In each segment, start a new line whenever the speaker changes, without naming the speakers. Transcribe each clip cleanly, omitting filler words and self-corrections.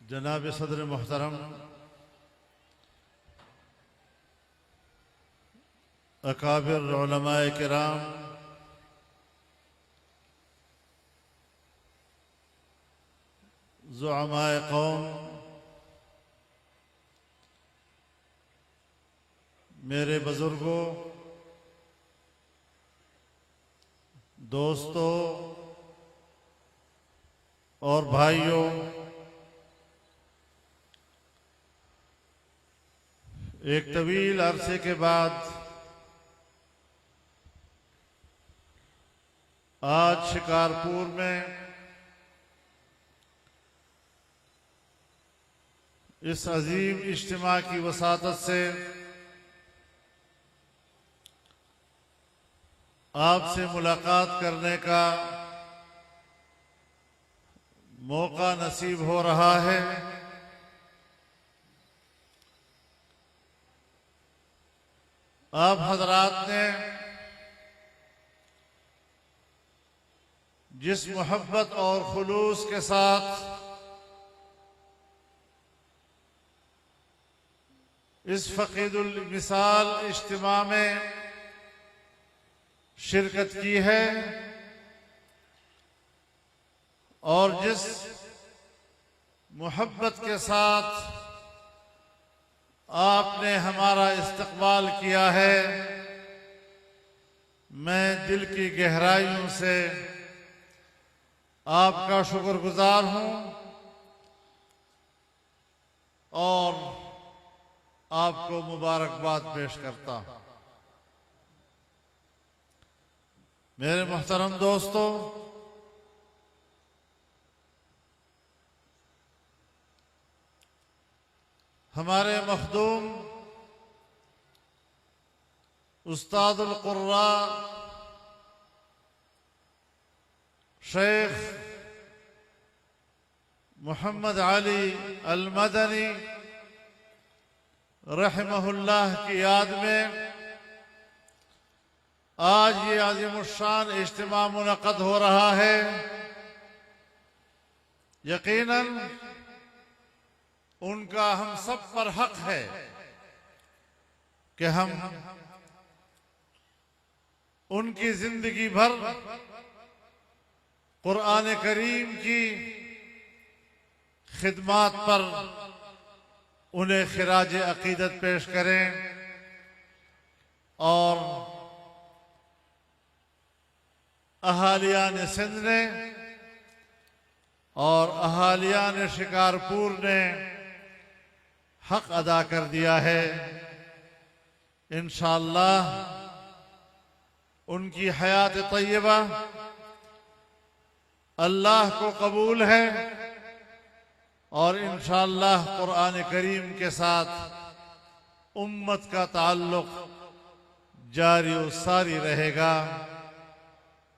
जनाब सदर मोहतरम, अकाबिर उलमाए किराम, ज़ुअमाए कौम, मेरे बुजुर्गों, दोस्तों और भाइयों, एक तवील अरसे के बाद आज शिकारपुर में इस अजीम इज्तिमा की वसातत से आपसे मुलाकात करने का मौका नसीब हो रहा है। आप हजरात ने जिस मोहब्बत और खुलूस के साथ इस फकीदुल मिसाल इज्तिमा में शिरकत की है और जिस मोहब्बत के साथ आपने हमारा इस्तकबाल किया है, मैं दिल की गहराइयों से आपका शुक्रगुजार हूं और आपको मुबारकबाद पेश करता हूं। मेरे मोहतरम दोस्तों, हमारे मखदूम उस्तादुल कुर्रा शेख मोहम्मद अली अल मदनी रहमहुल्लाह की याद में आज ये आज़िमुश्शान इज्तिमा मुनक़्क़द हो रहा है। यकीनन उनका हम सब पर हक है कि हम उनकी जिंदगी भर कुरान करीम की खिदमत पर उन्हें खिराज अकीदत पेश करें और अहालियान सिंध ने और अहालियान शिकारपुर ने हक अदा कर दिया है। इंशाअल्लाह उनकी हयात तय्यबा अल्लाह को कबूल है और इंशाअल्लाह कुरान करीम के साथ उम्मत का ताल्लुक जारी और सारी रहेगा।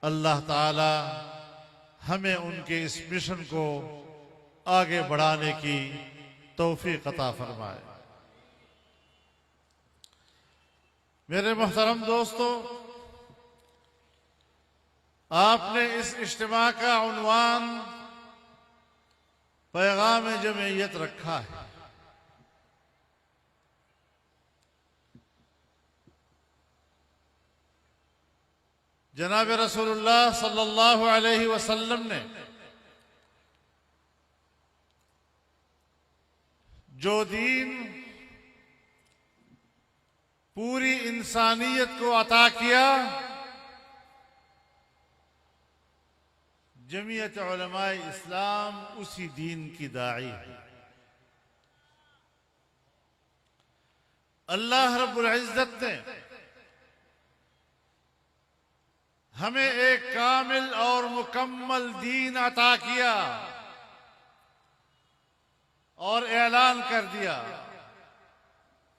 अल्लाह ताला हमें उनके इस मिशन को आगे बढ़ाने की तौफीक अता फरमाए। मेरे मोहतरम दोस्तों, आपने इस इज्तिमा का उन्वान पैगाम जमीयत रखा है। जनाब रसूलुल्लाह सल्लल्लाहु अलैहि वसल्लम ने जो दीन पूरी इंसानियत को अता किया, जमीयत उलमाए इस्लाम उसी दीन की दाई है। अल्लाह रब्बुल इज्जत ने हमें एक कामिल और मुकम्मल दीन अता किया और ऐलान कर दिया,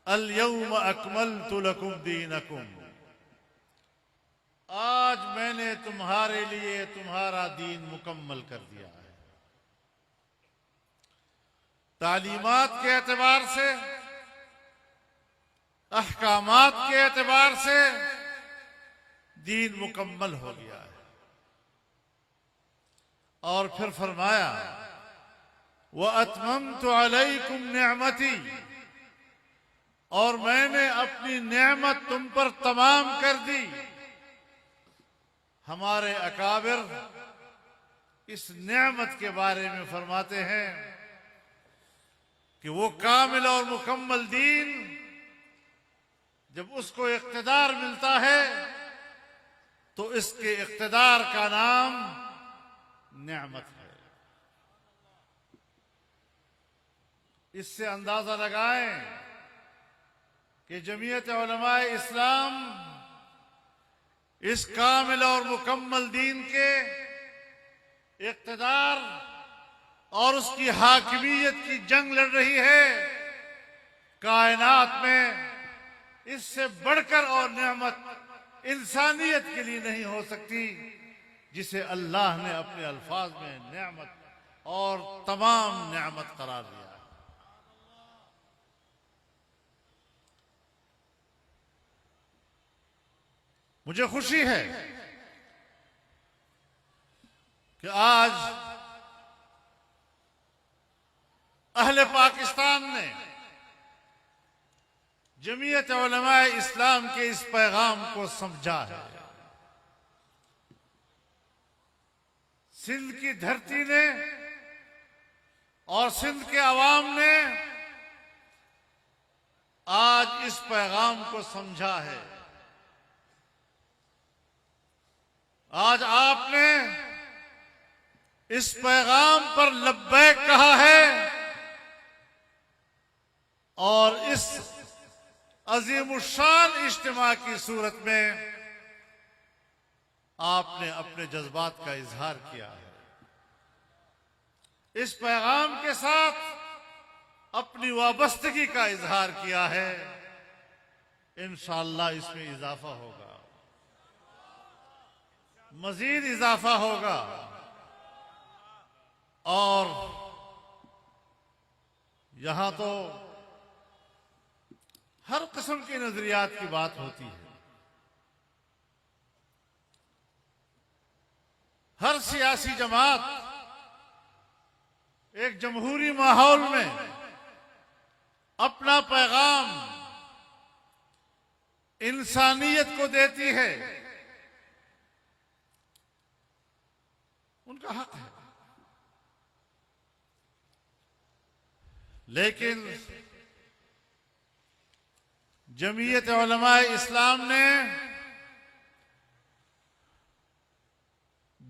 अल यौम अकमलतु लकुम दीनकुम, आज मैंने तुम्हारे लिए तुम्हारा दीन मुकम्मल कर दिया है। तालीमात के एतबार से, अहकामात के एतबार से दीन मुकम्मल हो गया है। और फिर फरमाया, व अतममतु अलैकुम निअमती, और मैंने अपनी नेमत तुम पर तमाम कर दी। हमारे अकाबिर इस नेमत के बारे में फरमाते हैं कि वो कामिल और मुकम्मल दीन जब उसको इक़्तिदार मिलता है तो इसके इक़्तिदार का नाम नेमत है। इससे अंदाजा लगाएं कि जमीयत उलमाए इस्लाम इस कामिल और मुकम्मल दीन के इक़्तिदार और उसकी हाकिमियत की जंग लड़ रही है। कायनात में इससे बढ़कर और नेमत इंसानियत के लिए नहीं हो सकती जिसे अल्लाह ने अपने अल्फाज में नेमत और तमाम नेमत करार दिया। मुझे खुशी है कि आज अहले पाकिस्तान ने जमीयत उलमाए इस्लाम के इस पैगाम को समझा है। सिंध की धरती ने और सिंध के अवाम ने आज इस पैगाम को समझा है। आज आपने इस पैगाम पर लब्बैक कहा है और इस अजीमुशान इज्तिमा की सूरत में आपने अपने जज्बात का इजहार किया है। इस पैगाम के साथ अपनी वाबस्तगी का इजहार किया है। इंशाअल्लाह इसमें इजाफा होगा, मजीद इजाफा होगा और यहां तो हर किस्म के नजरियात की बात होती है। हर सियासी जमात एक जमहूरी माहौल में अपना पैगाम इंसानियत को देती है, उनका हक है। लेकिन जमीयत उलमाए इस्लाम ने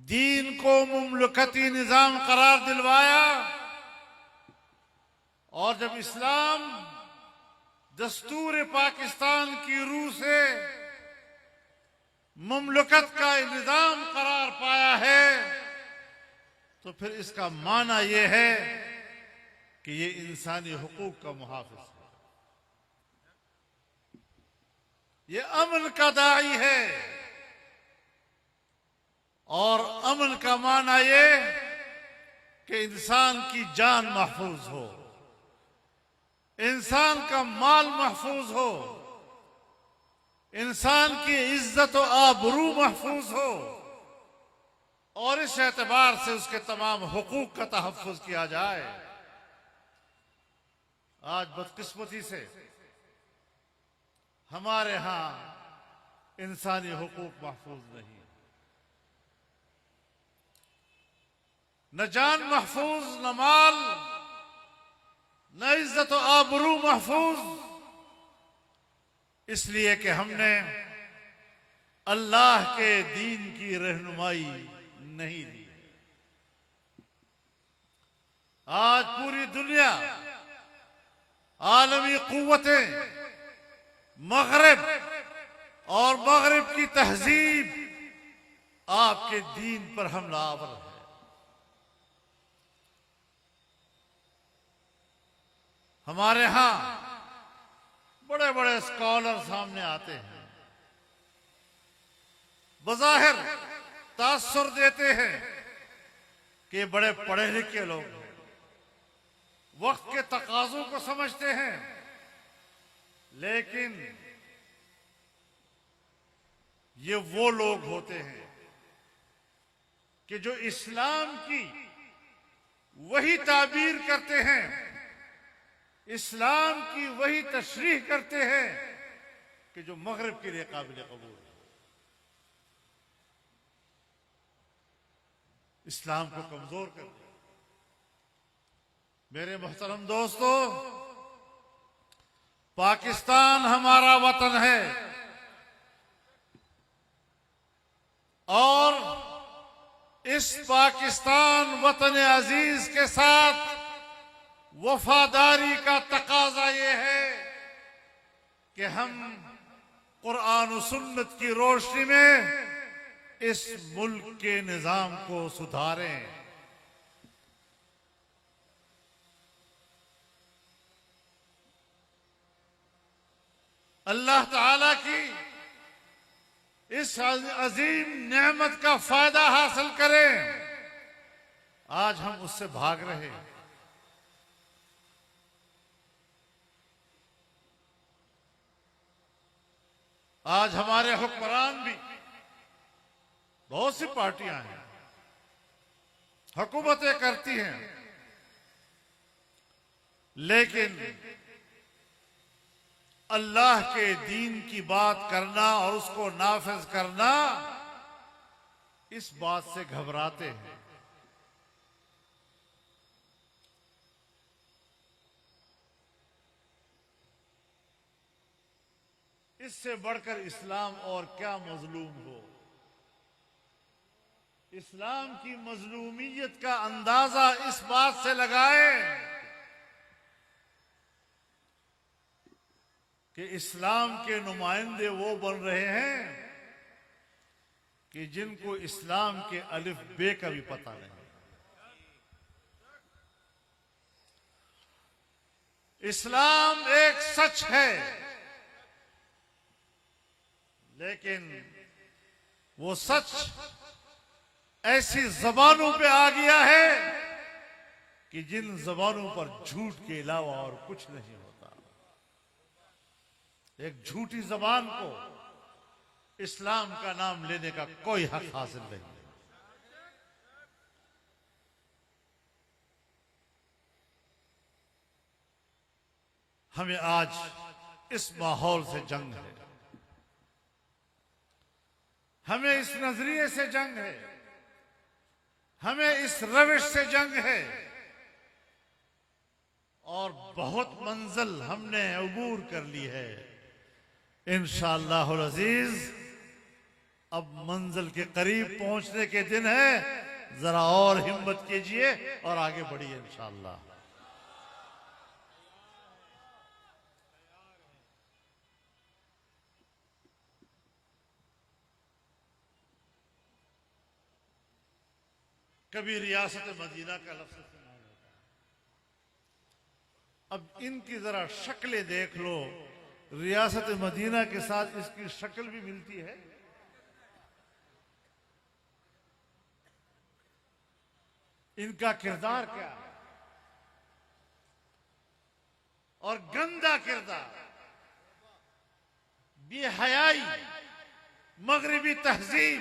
दीन को मुमलकती निजाम करार दिलवाया और जब इस्लाम दस्तूर पाकिस्तान की रूह से मुमलकत का निजाम करार पाया है तो फिर इसका माना यह है कि ये इंसानी हुकूक का मुहाफिज है, ये अमन का दाई है। और अमन का माना ये कि इंसान की जान महफूज हो, इंसान का माल महफूज हो, इंसान की इज्जत और आबरू महफूज हो और इस एतबार से उसके तमाम हुकूक का तहफ्फुज किया जाए। आज बदकिस्मती से हमारे यहां इंसानी हुकूक महफूज नहीं। न जान महफूज, न माल, न इज्जत और आबरू महफूज, इसलिए कि हमने अल्लाह के दीन की रहनुमाई नहीं दी। आज पूरी दुनिया, आलमी कुव्वतें, मगरिब और मगरिब की तहजीब आपके दीन पर हमलावर है। हमारे यहां बड़े बड़े स्कॉलर सामने आते हैं, बज़ाहिर तासुर देते हैं कि बड़े पढ़े लिखे लोग हैं, वक्त के तकाजों को समझते हैं, लेकिन ये वो लोग होते हैं कि जो इस्लाम की वही ताबीर करते हैं, इस्लाम की वही तशरीह करते हैं कि जो मगरिब के लिए काबिल कबूल है। इस्लाम को कमजोर कर दिया। मेरे मोहतरम दोस्तों, पाकिस्तान हमारा वतन है और इस पाकिस्तान वतन अजीज के साथ वफादारी का तकाजा ये है कि हम कुरान और सुन्नत की रोशनी में इस मुल्क के निजाम को सुधारें। अल्लाह ताला की इस अजीम नेमत का फायदा हासिल करें। आज हम उससे भाग रहे हैं। आज हमारे हुक्मरान भी, बहुत सी पार्टियां हैं, हुकूमतें करती हैं, लेकिन अल्लाह के दीन की बात करना और उसको नाफिज करना, इस बात से घबराते हैं। इससे बढ़कर इस्लाम और क्या मजलूम हो। इस्लाम की मजलूमियत का अंदाजा इस बात से लगाए कि इस्लाम के नुमाइंदे वो बन रहे हैं कि जिनको इस्लाम के अलिफ बे का भी पता नहीं। इस्लाम एक सच है, लेकिन वो सच ऐसी जबानों पे आ गया है कि जिन जबानों पर झूठ के अलावा और कुछ नहीं होता। एक झूठी जबान को इस्लाम का नाम लेने का कोई हक हासिल नहीं। हमें आज इस माहौल से जंग है, हमें इस नजरिए से जंग है, हमें इस रविश से जंग है, और बहुत मंजिल हमने अबूर कर ली है। इंशाअल्लाहुल अजीज अब मंजिल के करीब पहुंचने के दिन है। जरा और हिम्मत कीजिए और आगे बढ़िए इंशाअल्लाह। कभी रियासत मदीना का लफ्ज़ सुना होगा। अब इनकी जरा शक्लें देख लो, रियासत मदीना के साथ इसकी शक्ल भी मिलती है। इनका किरदार क्या है, और गंदा किरदार, बेहयाई, मगरिबी तहजीब,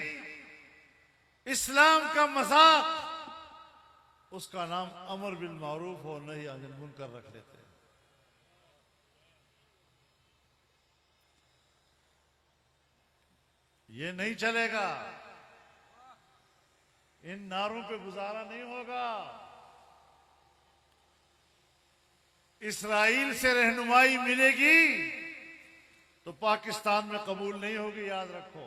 इस्लाम का मजाक, उसका नाम अमर बिल मारूफ और नही अनिल मुनकर रख लेते हैं। ये नहीं चलेगा। इन नारों पे गुजारा नहीं होगा। इसराइल से रहनुमाई मिलेगी तो पाकिस्तान में कबूल नहीं होगी, याद रखो।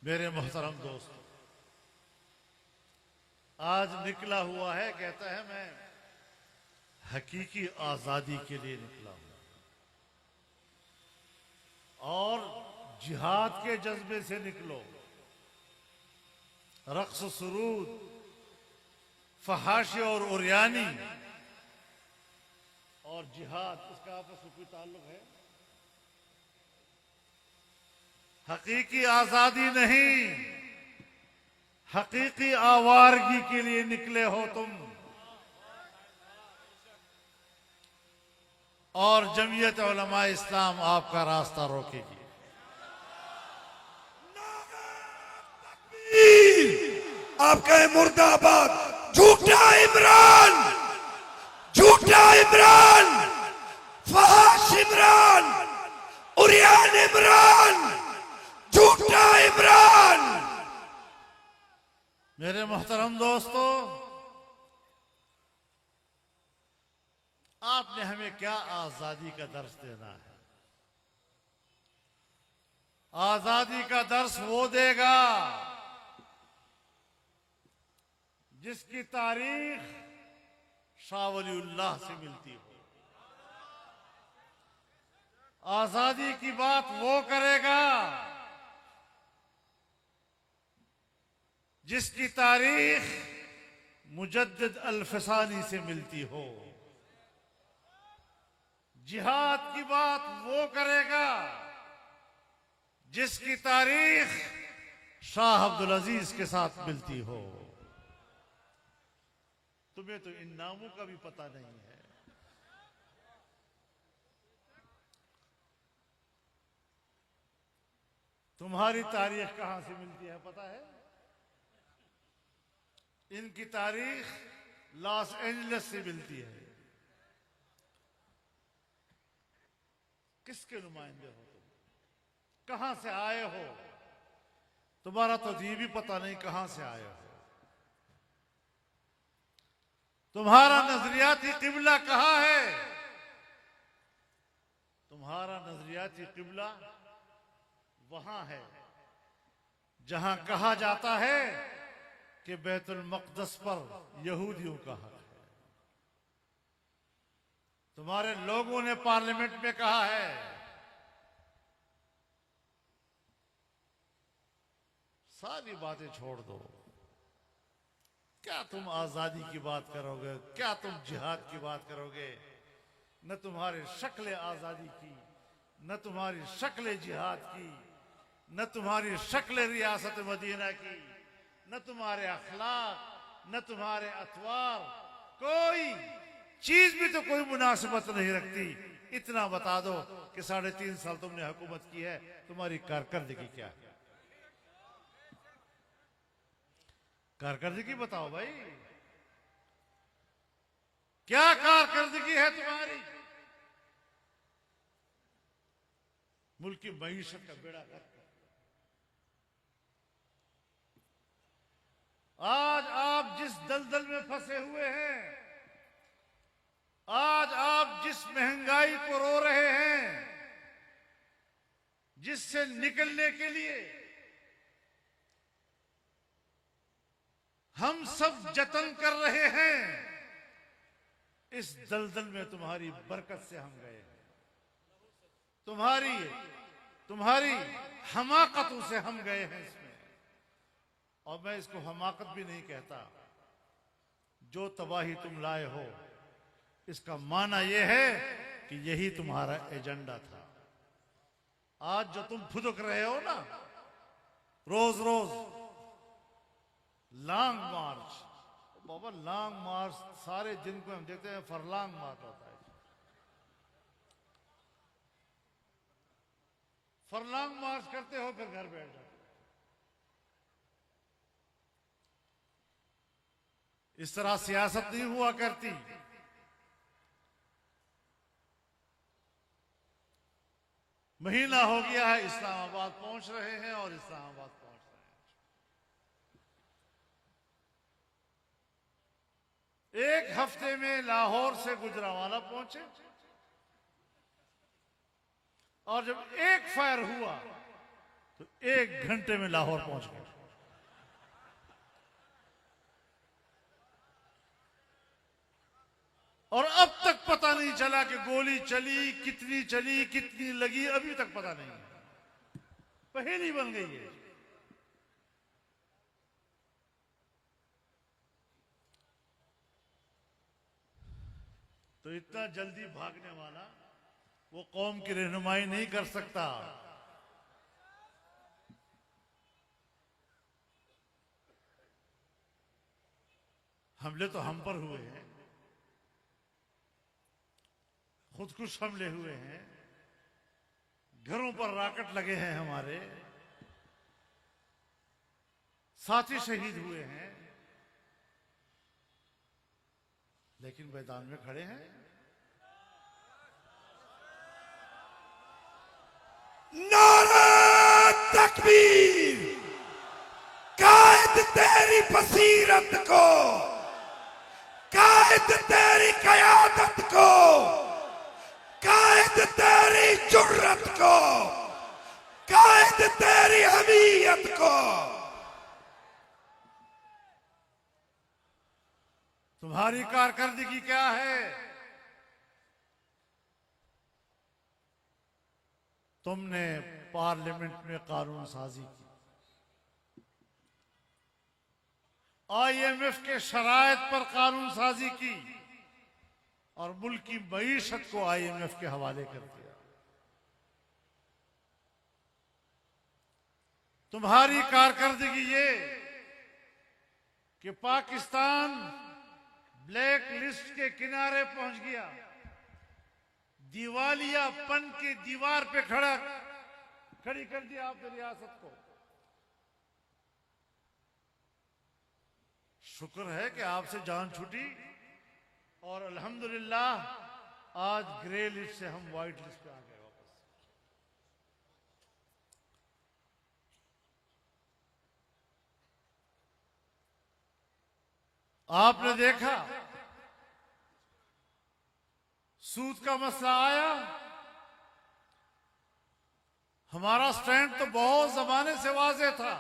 मेरे मोहतरम दोस्त, आज निकला हुआ है, कहता है मैं हकीकी आजादी के लिए निकला हूं और जिहाद के जज्बे से निकलो। रक्स, सुरूद, फहाशी और उरियानी और जिहाद, इसका आपस में कोई ताल्लुक है? हकीकी आजादी नहीं, हकीकी आवारगी के लिए निकले हो तुम। और जमीयत उलमा इस्लाम आपका रास्ता रोकेगी।
आप कहे मुर्दाबाद, झूठा इमरान, झूठा इमरान, फहाश इमरान, उरियान इमरान, झूठा इमरान।
मेरे मोहतरम दोस्तों, आपने हमें क्या आजादी का दर्स देना है? आजादी का दर्स वो देगा जिसकी तारीख शाह वलीउल्लाह से मिलती हो। आजादी की बात वो करेगा जिसकी तारीख मुजद्दिद अल-फसानी से मिलती हो। जिहाद की बात वो करेगा जिसकी तारीख शाह अब्दुल अजीज के साथ मिलती हो। तुम्हें तो इन नामों का भी पता नहीं है। तुम्हारी तारीख कहां से मिलती है पता है? इनकी तारीख लॉस एंजलिस से मिलती है। किसके नुमाइंदे हो तुम? कहां से आए हो? तुम्हारा तो ये भी पता नहीं कहां से आए हो। तुम्हारा नजरियाती किबला कहां है? तुम्हारा नजरियाती किबला वहां है जहां कहा जाता है कि बैतुल मक़दस पर यहूदियों का हक है। तुम्हारे लोगों ने पार्लियामेंट में कहा है। सारी बातें छोड़ दो। क्या तुम आजादी की बात करोगे? क्या तुम जिहाद की बात करोगे? न तुम्हारी शक्ल आजादी की, न तुम्हारी शक्ल जिहाद की, न तुम्हारी शक्ल रियासत मदीना की, न तुम्हारे अखलाक, न तुम्हारे अतवार, कोई चीज भी तो कोई मुनासिबत नहीं रखती। इतना बता दो कि 3.5 साल तुमने हुकूमत की है, तुम्हारी कारकर्दगी क्या है? कारकर्दगी बताओ भाई, क्या कारकर्दगी है तुम्हारी? मुल्क की मईशत का बेड़ा गर्क। आज आप जिस दलदल में फंसे हुए हैं, आज आप जिस महंगाई को रो रहे हैं, जिससे निकलने के लिए हम सब जतन कर रहे हैं, इस दलदल में तुम्हारी बरकत से हम गए हैं। तुम्हारी हमाकतों से हम गए हैं इसमें। और मैं इसको हमाकत भी नहीं कहता। जो तबाही तुम लाए हो, इसका माना यह है कि यही तुम्हारा एजेंडा था। आज जो तुम फुदक रहे हो ना, रोज रोज लॉन्ग मार्च, बाबा लॉन्ग मार्च सारे दिन को हम देखते हैं, फरलॉन्ग मार्च होता है। फरलॉन्ग मार्च करते हो, फिर घर बैठ जाते हो। इस तरह सियासत नहीं हुआ करती। महीना हो गया है, इस्लामाबाद पहुंच रहे हैं और इस्लामाबाद पहुंच रहे हैं। एक हफ्ते में लाहौर से गुजरांवाला पहुंचे और जब एक फायर हुआ तो 1 घंटे में लाहौर पहुंच गए। और अब तक पता नहीं चला कि गोली चली, कितनी लगी, अभी तक पता नहीं है। पहेली बन गई है। तो इतना जल्दी भागने वाला वो कौम की रहनुमाई नहीं कर सकता। हमले तो हम पर हुए हैं, खुदकुश हमले हुए हैं, घरों पर रॉकेट लगे हैं, हमारे साथी शहीद हुए हैं, लेकिन मैदान में खड़े हैं।
नारा तकबीर, कायद तेरी बसीरत को, कायद तेरी कयादत को, कायद तेरी जुर्रत को, कायद तेरी हमीयत को।
तुम्हारी कारकर्दगी क्या है? तुमने पार्लियामेंट में कानून साजी की, IMF के शराइत पर कानून साजी की और मुल्क की मईशत को IMF के हवाले कर दिया। तुम्हारी कारकर्दगी ये कि पाकिस्तान ब्लैक लिस्ट के किनारे पहुंच गया, दिवालियापन की दीवार पे खड़ी कर दिया आपने रियासत को। शुक्र है कि आपसे जान छूटी और अल्हम्दुलिल्लाह आज ग्रे लिस्ट से हम व्हाइट लिस्ट पे आ गए वापस। आपने देखा सूद का मसला आया, हमारा स्टैंड तो बहुत जमाने से वाज़ेह था।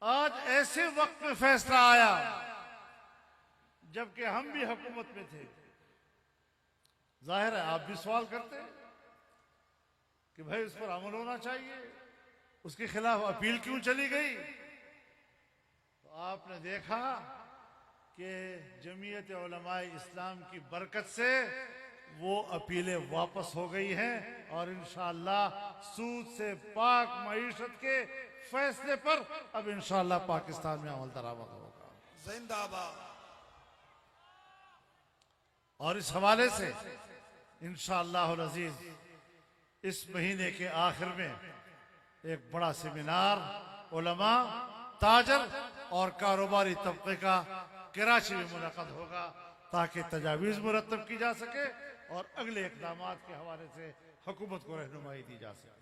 आज ऐसे वक्त में फैसला आया जबकि हम भी हुकूमत में थे। जाहिर है आप भी सवाल करते कि भाई उस पर अमल होना चाहिए, उसके खिलाफ अपील क्यों चली गई? तो आपने देखा कि जमीयत उलमाए इस्लाम की बरकत से वो अपीलें वापस हो गई हैं और इंशाअल्लाह सूद से पाक मईशत के फैसले पर अब इंशाअल्लाह पाकिस्तान में अमल दरामद होगा।
जिंदाबाद।
और इस हवाले से इंशाअल्लाह अज़ीज इस महीने के आखिर में एक बड़ा सेमिनार उलमा, ताजर और कारोबारी तबके का कराची में मुनक़द होगा ताकि तजावीज़ मुरतब की जा सके और अगले इक़दामात के हवाले से हुकूमत को रहनुमाई दी जा सके।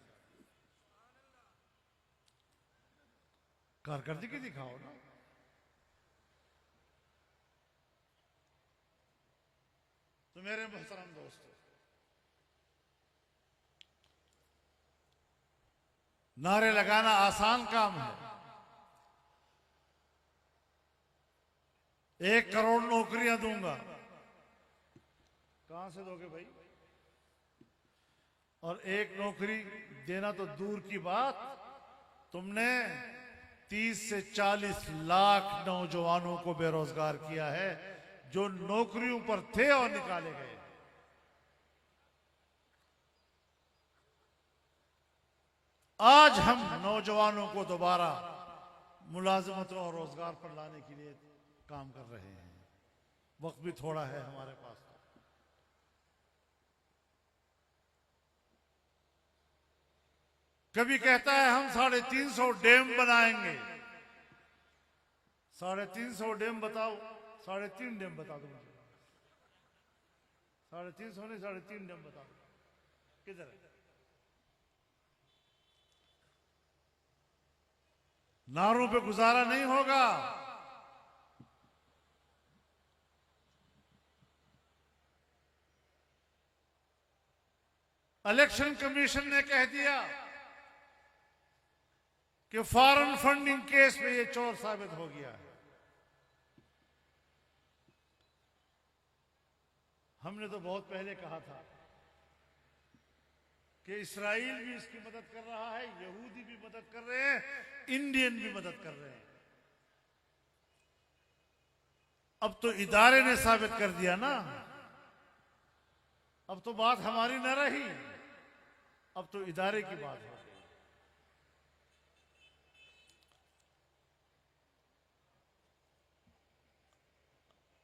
कारकर्दगी दिखाओ ना। तो मेरे मोहतरम दोस्तों, नारे लगाना आसान काम है। 1 करोड़ नौकरियां दूंगा, कहां से दोगे भाई? और 1 नौकरी देना तो दूर की बात, तुमने 30 से 40 लाख नौजवानों को बेरोजगार किया है जो नौकरियों पर थे और निकाले गए। आज हम नौजवानों को दोबारा मुलाजमतों और रोजगार पर लाने के लिए काम कर रहे हैं। वक्त भी थोड़ा है हमारे पास। कभी कहता है हम 350 डैम बनाएंगे। 350 डैम बताओ, 3.5 डैम बता दो मुझे। 350 नहीं, 3.5 डैम बता दो। किधर है? नारों पे गुजारा नहीं होगा। इलेक्शन कमीशन ने कह दिया कि फॉरेन फंडिंग केस में ये चोर साबित हो गया है। हमने तो बहुत पहले कहा था कि इस्राइल भी इसकी मदद कर रहा है, यहूदी भी मदद कर रहे हैं, इंडियन भी मदद कर रहे हैं। अब तो इदारे ने साबित कर दिया ना, अब तो बात हमारी न रही, अब तो इदारे की बात है।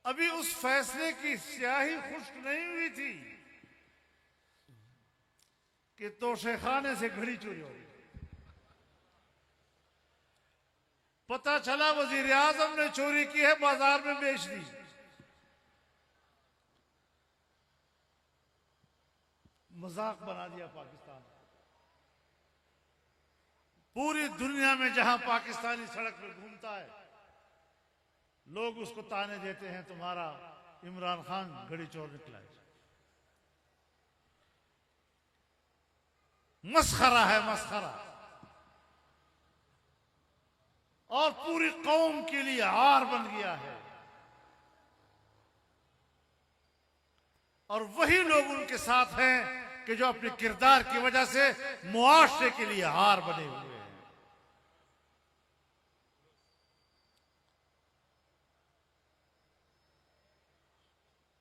अभी उस फैसले की स्याही खुश्क नहीं हुई थी कि तोशेखाने से घड़ी चोरी हो गई। पता चला वजीर आजम ने चोरी की है, बाजार में बेच दी। मजाक बना दिया पाकिस्तान। पूरी दुनिया में जहां पाकिस्तानी सड़क पर घूमता है, लोग उसको ताने देते हैं, तुम्हारा इमरान खान घड़ी चोर निकला है। मस्खरा है, मस्खरा। और पूरी कौम के लिए हार बन गया है। और वही लोग उनके साथ हैं कि जो अपने किरदार की वजह से मुआशरे के लिए हार बने हुए हैं।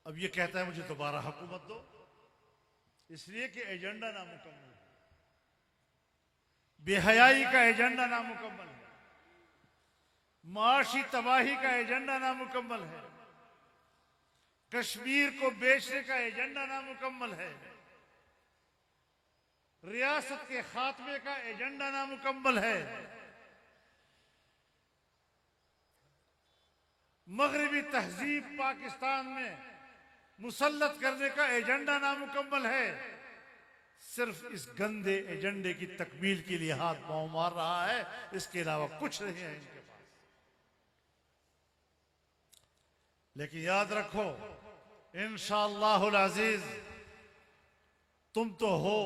अब ये कहता है मुझे दोबारा हुकूमत दो, इसलिए कि एजेंडा नामुकम्मल है, बेहयाई का एजेंडा नामुकम्मल है, माशी तबाही का एजेंडा नामुकम्मल है, कश्मीर को बेचने का एजेंडा नामुकम्मल है, रियासत के खात्मे का एजेंडा नामुकम्मल है, मगरबी तहजीब पाकिस्तान में मुसल्लत करने का एजेंडा नामुकम्मल है। सिर्फ इस गंदे एजेंडे की तकमील के लिए हाथ पांव मार रहा है, इसके अलावा कुछ नहीं है इनके पास। लेकिन याद रखो, इंशाअल्लाहुल अजीज, तुम तो हो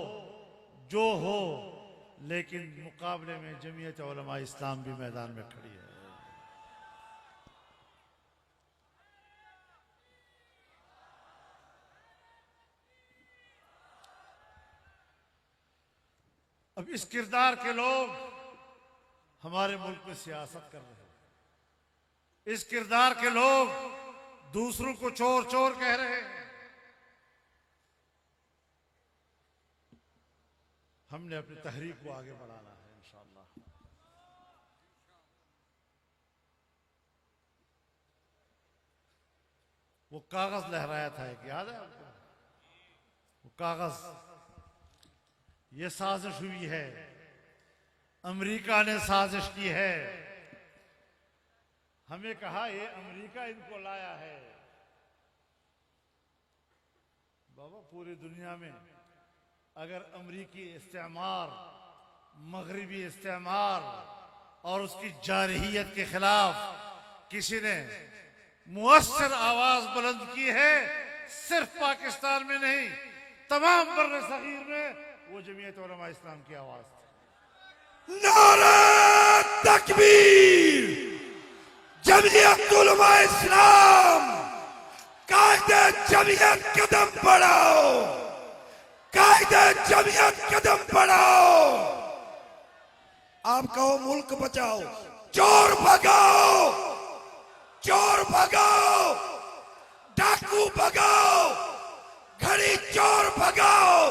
जो हो, लेकिन मुकाबले में जमीयत उलमा इस्लाम भी मैदान में खड़ी है। अब इस किरदार के लोग हमारे मुल्क में सियासत कर रहे हैं। इस किरदार के लोग दूसरों को चोर चोर कह रहे हैं। हमने अपनी तहरीक को आगे बढ़ाना है इंशाअल्लाह। वो कागज लहराया था, एक याद है आपको? वो कागज, ये साजिश हुई है, अमेरिका ने साजिश की है। हमें कहा ये अमेरिका इनको लाया है। बाबा, पूरी दुनिया में अगर अमेरिकी इस्तेमार, मगरबी इस्तेमार और उसकी जारहियत के खिलाफ किसी ने मुअस्सर आवाज बुलंद की है, सिर्फ पाकिस्तान में नहीं, तमाम बर्रे सगीर में, वो जमीयत उलमा इस्लाम की आवाज थी।
नारा तकबीर, जमीयत उलमा इस्लाम, कायदे जमीयत कदम बढ़ाओ, कायदे जमीयत कदम बढ़ाओ। आप कहो मुल्क बचाओ, चोर भगाओ, चोर भगाओ, डाकू भगाओ, घड़ी चोर भगाओ।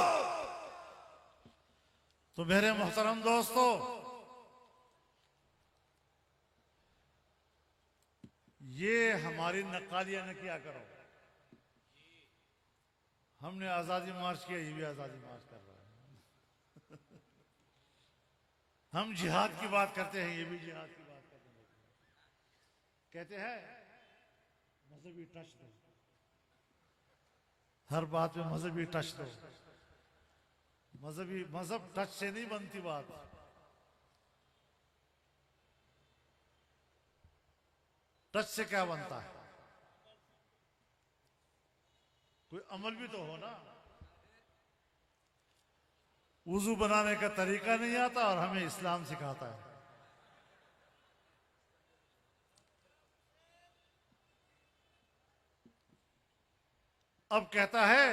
तो मेरे मोहतरम दोस्तों, ये हमारी नक्कालियां न किया करो। हमने आजादी मार्च किया, ये भी आजादी मार्च कर रहा है। हम जिहाद की बात करते हैं, ये भी जिहाद की बात करते हैं। कहते हैं मजहबी टच दो, हर बात में मजहबी टच दो। मजहब टच से नहीं बनती बात। टच से क्या बनता है? कोई अमल भी तो हो ना। वुजू बनाने का तरीका नहीं आता और हमें इस्लाम सिखाता है। अब कहता है,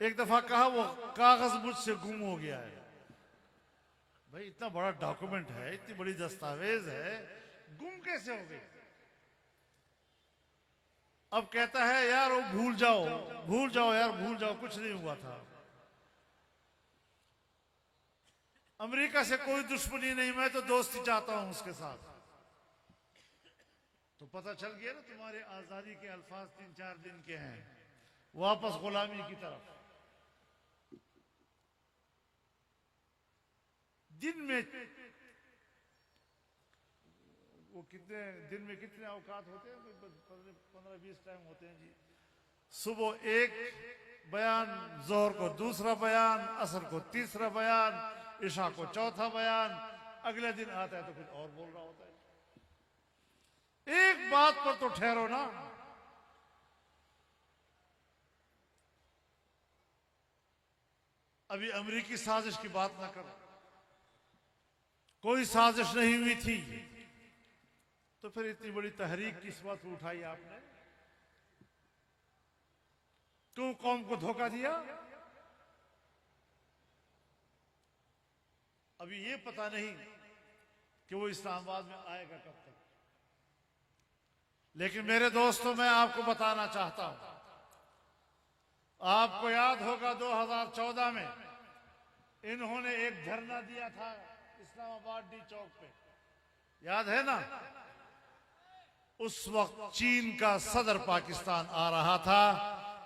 एक दफा कहा वो कागज मुझसे गुम हो गया है। भाई इतना बड़ा डॉक्यूमेंट है, इतनी बड़ी दस्तावेज है, गुम कैसे हो गई? अब कहता है यार वो भूल जाओ यार, भूल जाओ, कुछ नहीं हुआ था। अमेरिका से कोई दुश्मनी नहीं, मैं तो दोस्ती चाहता हूं उसके साथ। तो पता चल गया ना, तुम्हारे आजादी के अल्फाज 3-4 दिन के हैं, वापस गुलामी की तरफ। दिन में वो कितने दिन में कितने औकात होते हैं? 15-20 टाइम होते हैं जी। सुबह एक बयान, जोहर को दूसरा बयान, असर को तीसरा बयान, इशा को चौथा बयान, अगले दिन आता है तो कुछ और बोल रहा होता है। एक बात पर तो ठहरो ना। अभी अमेरिकी साजिश की बात ना करो, कोई साजिश नहीं हुई थी, तो फिर इतनी बड़ी तहरीक किस बात पर उठाई आपने? क्यों कौम को धोखा दिया? अभी ये पता नहीं कि वो इस्लामाबाद में आएगा कब तक। लेकिन मेरे दोस्तों, मैं आपको बताना चाहता हूं, आपको याद होगा 2014 में इन्होंने एक धरना दिया था इस्लामाबाद डी चौक पे, याद है ना? उस वक्त चीन का सदर पाकिस्तान आ रहा था,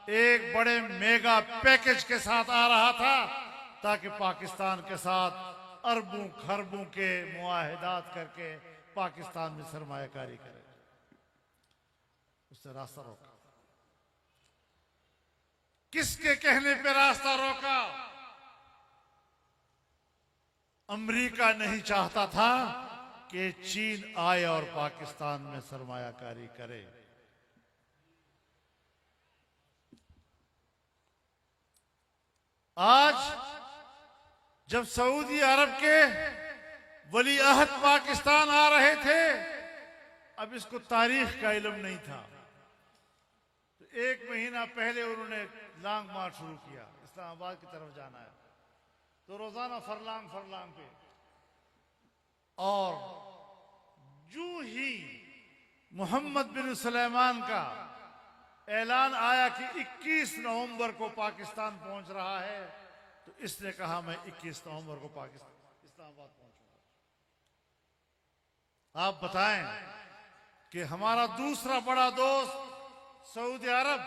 एक बड़े मेगा पैकेज के साथ आ रहा था, ताकि पाकिस्तान के साथ अरबों खरबों के मुआहिदात करके पाकिस्तान में सरमायाकारी करे। उससे रास्ता रोका। किसके कहने पे रास्ता रोका? अमेरिका नहीं चाहता था कि चीन आए और पाकिस्तान में सरमायाकारी करे। आज जब सऊदी अरब के वली अहद पाकिस्तान आ रहे थे, अब इसको तारीख का इल्म नहीं था, तो 1 महीना पहले उन्होंने लॉन्ग मार्च शुरू किया, इस्लामाबाद की तरफ जाना है, तो रोजाना फरलांग पे। और जो ही मोहम्मद बिन सुलेमान का ऐलान आया कि 21 नवंबर को पाकिस्तान पहुंच रहा है, तो इसने कहा मैं 21 नवंबर को पाकिस्तान इस्लामाबाद पहुंचूंगा। आप बताएं कि हमारा दूसरा बड़ा दोस्त सऊदी अरब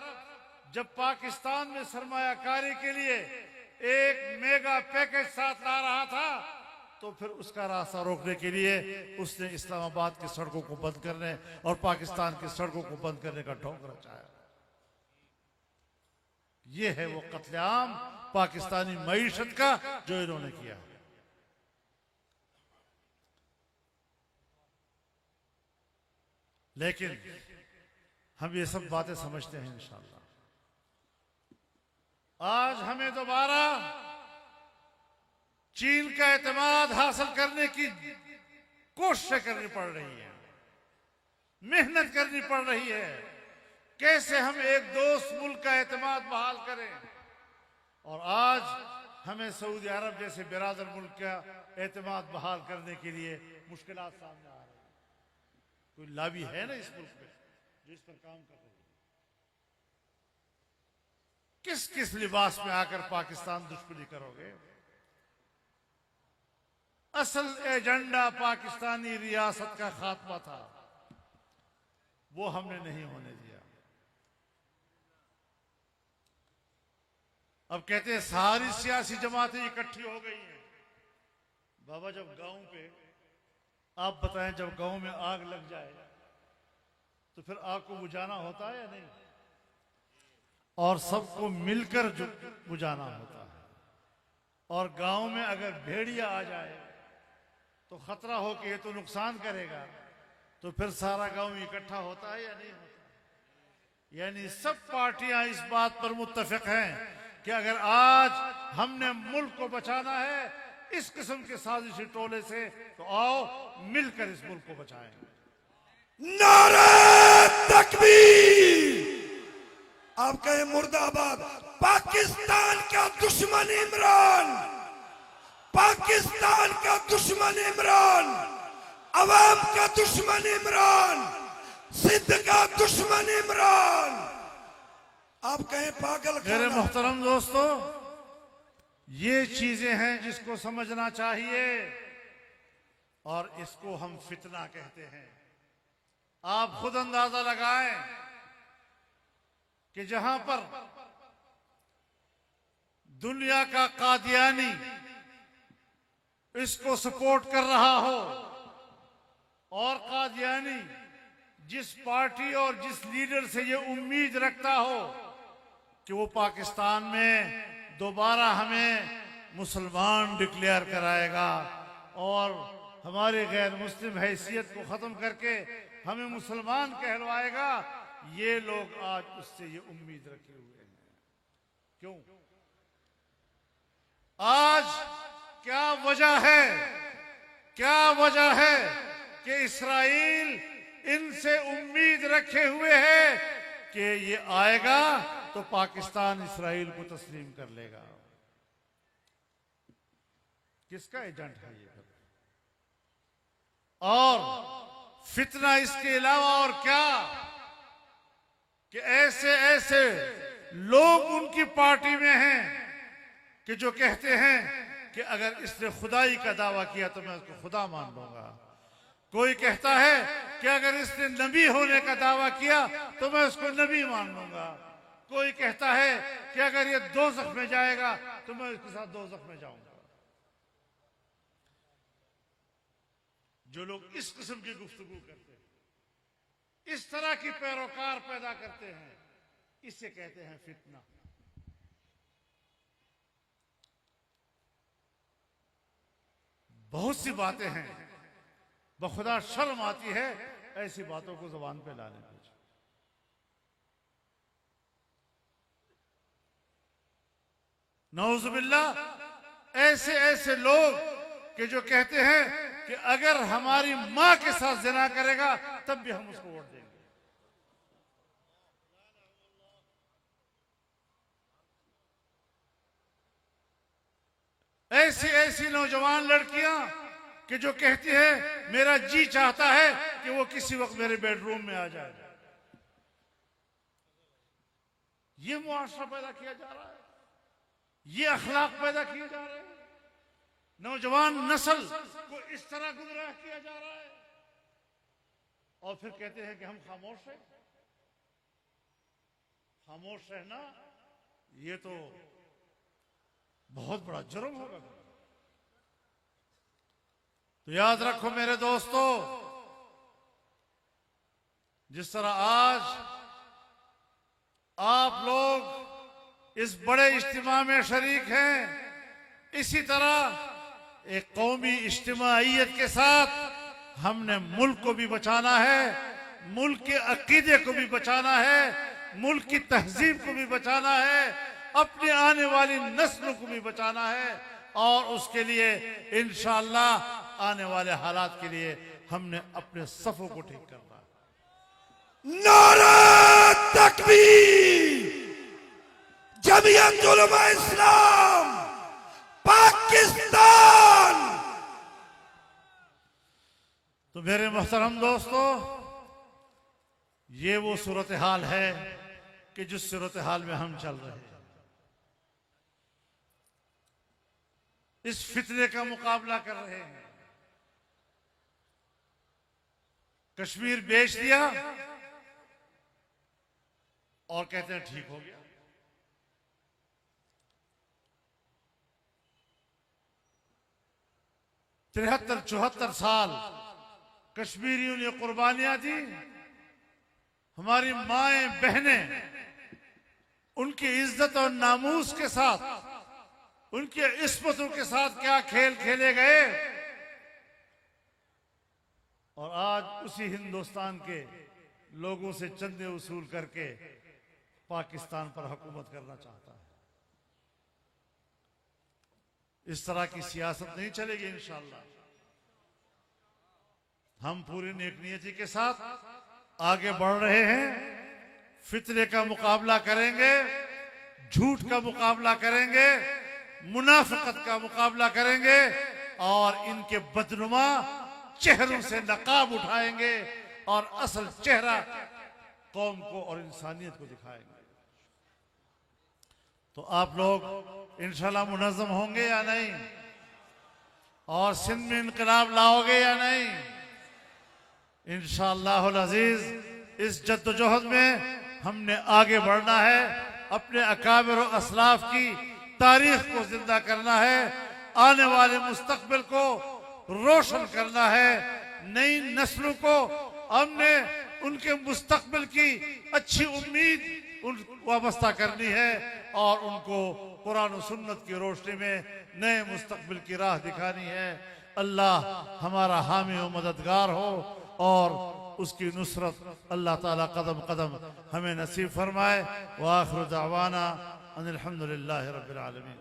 जब पाकिस्तान में सरमायाकारी के लिए एक मेगा पैकेज साथ ला रहा था, तो फिर उसका रास्ता रोकने के लिए उसने इस्लामाबाद की सड़कों को बंद करने और पाकिस्तान की सड़कों को बंद करने का ढोंग रचाया। ये है वो कत्लेआम पाकिस्तानी मईशत का जो इन्होंने किया। लेकिन हम ये सब बातें समझते हैं इंशाअल्लाह। आज हमें दोबारा चीन का एतमाद हासिल करने की कोशिश करनी पड़ रही है, मेहनत करनी पड़ रही है। कैसे हम एक दोस्त मुल्क का एतमाद बहाल करें, और आज हमें सऊदी अरब जैसे बिरादर मुल्क का एतमाद बहाल करने के लिए मुश्किलात सामने आ रही है। कोई लाबी है ना इस मुल्क में जो इस पर काम कर रही है? किस किस लिबास में आकर पाकिस्तान दुश्मनी करोगे? असल एजेंडा पाकिस्तानी रियासत का खात्मा था, वो हमने नहीं होने दिया। अब कहते हैं सारी सियासी जमातें इकट्ठी हो गई हैं। बाबा, जब गांव पे आप बताएं, जब गांव में आग लग जाए तो फिर आग को बुझाना होता है या नहीं? और सबको मिलकर बुझाना होता है। और गांव में अगर भेड़िया आ जाए तो खतरा हो कि ये तो नुकसान करेगा, तो फिर सारा गांव इकट्ठा होता है या नहीं होता। यानी सब पार्टियां इस बात पर मुत्तफिक हैं कि अगर आज हमने मुल्क को बचाना है इस किस्म के साजिशी टोले से, तो आओ मिलकर इस मुल्क को बचाएं।
नारे तकबीर! आप कहें मुर्दाबाद। पाकिस्तान का दुश्मन इमरान, पाकिस्तान का दुश्मन इमरान, अवाम का दुश्मन इमरान, सिंध का दुश्मन इमरान। आप कहें पागल
मेरे
खाना।
मोहतरम दोस्तों, ये चीजें हैं जिसको समझना चाहिए और इसको हम फितना कहते हैं। आप खुद अंदाजा लगाएं कि जहां पर दुनिया का कादियानी इसको सपोर्ट कर रहा हो और कादियानी जिस पार्टी और जिस लीडर से ये उम्मीद रखता हो कि वो पाकिस्तान में दोबारा हमें मुसलमान डिक्लेयर कराएगा और हमारे गैर मुस्लिम हैसियत को खत्म करके हमें मुसलमान कहलवाएगा, ये लोग आज उससे ये उम्मीद रखे हुए हैं। क्यों? आज क्या वजह है, क्या वजह है कि इस्राइल इनसे उम्मीद रखे हुए है कि ये आएगा तो पाकिस्तान इस्राइल को तस्लीम कर लेगा। किसका एजेंट है ये? और फितना इसके अलावा और क्या कि ऐसे ऐसे लोग उनकी पार्टी में हैं कि जो कहते हैं कि अगर इसने खुदाई का दावा किया तो मैं उसको खुदा मान लूंगा। कोई कहता है कि अगर इसने नबी होने का दावा किया तो मैं उसको नबी मान लूंगा। कोई कहता है कि अगर ये दोज़ख में जाएगा तो मैं उसके साथ दोज़ख में जाऊंगा। जो लोग इस किस्म की गुफ्तगू करते हैं, इस तरह की पैरोकार पैदा करते हैं, इसे कहते हैं फितना। बहुत सी बातें हैं, बखुदा शर्म आती है ऐसी बातों को जुबान पे लाने में। नौजुबिल्लाह, ऐसे ऐसे लोग कि जो कहते हैं कि अगर हमारी मां के साथ जिना करेगा तब भी हम उसको वोट देंगे। ऐसी ऐसी नौजवान लड़कियां कि जो कहती है मेरा जी चाहता है कि वो किसी वक्त मेरे बेडरूम में आ जाए। ये मुआशरा पैदा किया जा रहा है, ये अखलाक पैदा किए जा रहे हैं, नौजवान नस्ल को इस तरह गुमराह किया जा रहा है और फिर कहते हैं कि हम खामोश हैं। खामोश रहना ये तो बहुत बड़ा जुर्म होगा। तो याद रखो मेरे दोस्तों, जिस तरह आज आप लोग इस बड़े इज्तिमा में शरीक हैं, इसी तरह एक कौमी इज्तिमाइयत के साथ हमने मुल्क को भी बचाना है, मुल्क के अकीदे को भी बचाना है, मुल्क की तहजीब को भी बचाना है, अपने आने वाली नस्लों को भी बचाना है। और उसके लिए इंशाअल्लाह आने वाले हालात के लिए हमने अपने सफों को ठीक करना है।
नारे तकबीर! जमीयत उलमा इस्लाम पाकिस्तान।
तो मेरे मोहतरम दोस्तों, ये वो सूरत हाल है कि जिस सूरत हाल में हम चल रहे हैं। इस फितने का मुकाबला कर रहे हैं। कश्मीर बेच दिया और कहते हैं ठीक हो गया। तिहत्तर 74 साल कश्मीरियों ने कुर्बानियां दी। हमारी माएं बहनें उनकी इज्जत और नामूस के साथ उनके इस्मतों के साथ क्या खेल खेले गए, और आज उसी हिंदुस्तान के लोगों से चंदे वसूल करके पाकिस्तान पर हुकूमत करना चाहता है। इस तरह की सियासत नहीं चलेगी इंशाअल्लाह। हम पूरी नेक नियति के साथ आगे बढ़ रहे हैं, फितरे का मुकाबला करेंगे, झूठ का मुकाबला करेंगे, मुनाफिकत का मुकाबला करेंगे, और इनके बदनुमा चेहरों से नकाब उठाएंगे और असल चेहरा कौम को और इंसानियत को दिखाएंगे। तो आप लोग इंशाल्लाह मुनज़्ज़म होंगे या नहीं, और सिंध में इनकलाब लाओगे या नहीं? इंशाअल्लाहुल अज़ीज़ इस जद्दोजहद में हमने आगे बढ़ना है, अपने अकाबिर और असलाफ की तारीख को जिंदा करना है, आने वाले मुस्तकबिल को रोशन करना है, नई नस्लों को हमने उनके मुस्तकबिल की अच्छी उम्मीद वाबस्ता करनी है, और उनको कुरान और सुन्नत की रोशनी में नए मुस्तकबिल की राह दिखानी है। अल्लाह हमारा हामी और मददगार हो, और उसकी नुसरत अल्लाह ताला कदम कदम हमें नसीब फरमाए। व आखिर दावाना अनिल हम्दुलिल्लाहि रब्बिल आलमीन।